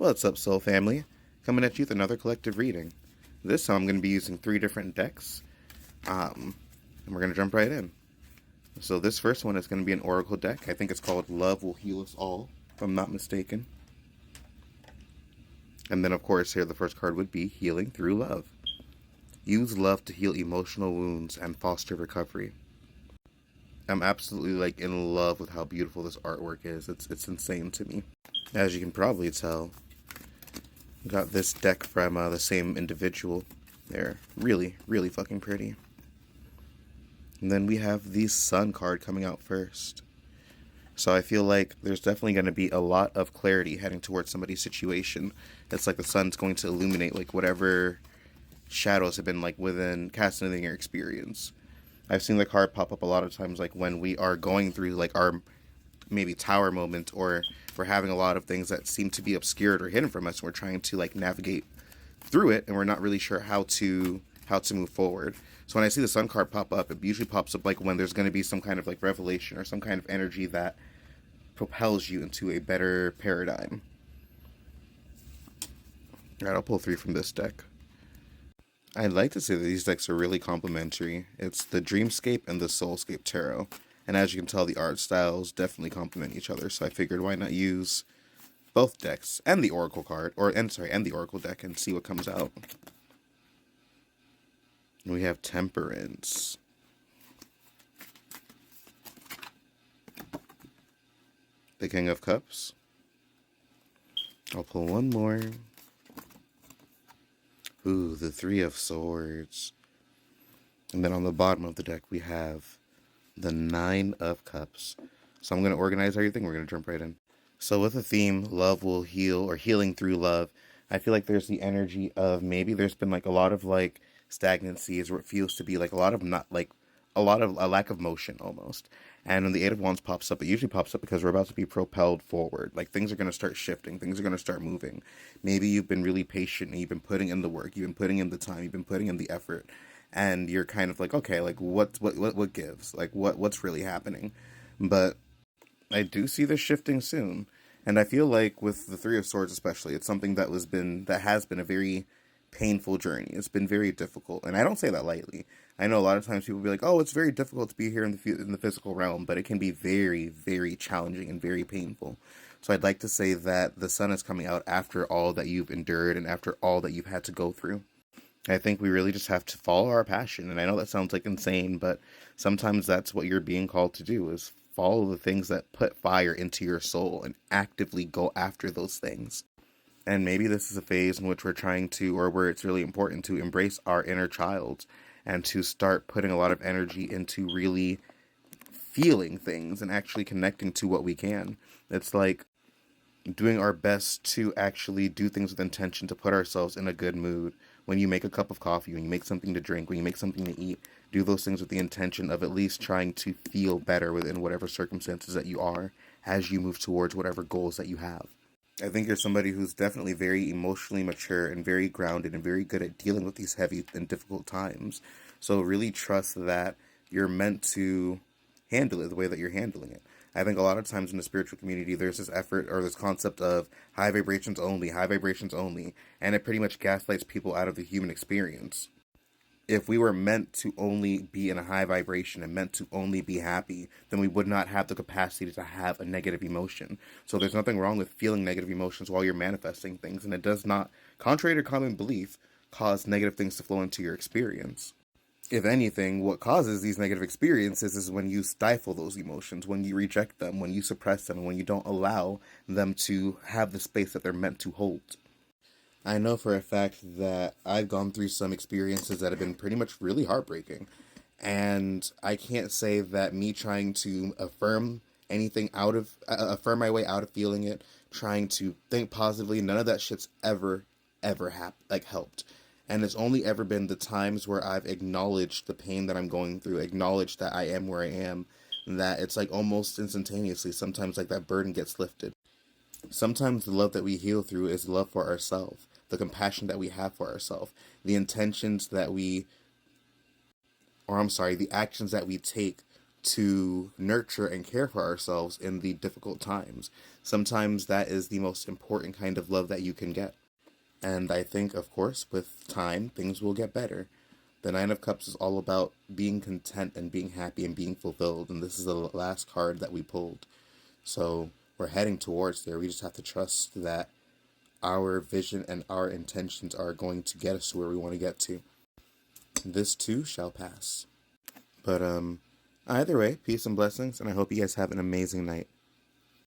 What's up, Soul Family? Coming at you with another collective reading. This time I'm going to be using 3 different decks, and we're going to jump right in. So this first one is going to be an Oracle deck. I think it's called Love Will Heal Us All, if I'm not mistaken. And then, of course, here the first card would be Healing Through Love. Use love to heal emotional wounds and foster recovery. I'm absolutely in love with how beautiful this artwork is. It's insane to me. As you can probably tell, got this deck from the same individual. They're really, really fucking pretty. And then we have the Sun card coming out first. So I feel like there's definitely going to be a lot of clarity heading towards somebody's situation. It's like the sun's going to illuminate whatever shadows have been within cast within your experience. I've seen the card pop up a lot of times when we are going through our maybe tower moment, or we're having a lot of things that seem to be obscured or hidden from us, and we're trying to navigate through it, and we're not really sure how to move forward. So when I see the Sun card pop up, it usually pops up when there's going to be some kind of revelation or some kind of energy that propels you into a better paradigm. Alright, I'll pull 3 from this deck. I'd like to say that these decks are really complementary. It's the Dreamscape and the Soulscape Tarot. And as you can tell, the art styles definitely complement each other. So I figured, why not use both decks and the Oracle card, and the Oracle deck, and see what comes out. We have Temperance. The King of Cups. I'll pull one more. Ooh, the 3 of Swords. And then on the bottom of the deck, we have the 9 of Cups. So I'm going to organize everything. We're going to jump right in. So with the theme, love will heal, or healing through love, I feel like there's the energy of maybe there's been a lot of stagnancies, where it feels to be a lot of a lack of motion almost. And when the 8 of Wands pops up, it usually pops up because we're about to be propelled forward. Things are going to start shifting. Things are going to start moving. Maybe you've been really patient and you've been putting in the work. You've been putting in the time. You've been putting in the effort. And you're kind of okay, what gives? What's really happening? But I do see this shifting soon. And I feel with the 3 of Swords especially, it's something that has been a very painful journey. It's been very difficult. And I don't say that lightly. I know a lot of times people be oh, it's very difficult to be here in the physical realm, but it can be very, very challenging and very painful. So I'd like to say that the sun is coming out after all that you've endured and after all that you've had to go through. I think we really just have to follow our passion. And I know that sounds insane, but sometimes that's what you're being called to do, is follow the things that put fire into your soul and actively go after those things. And maybe this is a phase in which we're trying to, or where it's really important to embrace our inner child and to start putting a lot of energy into really feeling things and actually connecting to what we can. It's doing our best to actually do things with intention to put ourselves in a good mood. When you make a cup of coffee, when you make something to drink, when you make something to eat, do those things with the intention of at least trying to feel better within whatever circumstances that you are as you move towards whatever goals that you have. I think you're somebody who's definitely very emotionally mature and very grounded and very good at dealing with these heavy and difficult times. So really trust that you're meant to handle it the way that you're handling it. I think a lot of times in the spiritual community, there's this effort or this concept of high vibrations only, and it pretty much gaslights people out of the human experience. If we were meant to only be in a high vibration and meant to only be happy, then we would not have the capacity to have a negative emotion. So there's nothing wrong with feeling negative emotions while you're manifesting things, and it does not, contrary to common belief, cause negative things to flow into your experience. If anything, what causes these negative experiences is when you stifle those emotions, when you reject them, when you suppress them, when you don't allow them to have the space that they're meant to hold. I know for a fact that I've gone through some experiences that have been pretty much really heartbreaking. And I can't say that me trying to affirm my way out of feeling it, trying to think positively, none of that shit's ever helped. And it's only ever been the times where I've acknowledged the pain that I'm going through, acknowledged that I am where I am, that it's almost instantaneously, sometimes that burden gets lifted. Sometimes the love that we heal through is love for ourselves, the compassion that we have for ourselves, the actions that we take to nurture and care for ourselves in the difficult times. Sometimes that is the most important kind of love that you can get. And I think, of course, with time, things will get better. The Nine of Cups is all about being content and being happy and being fulfilled. And this is the last card that we pulled. So we're heading towards there. We just have to trust that our vision and our intentions are going to get us to where we want to get to. This too shall pass. But either way, peace and blessings, and I hope you guys have an amazing night.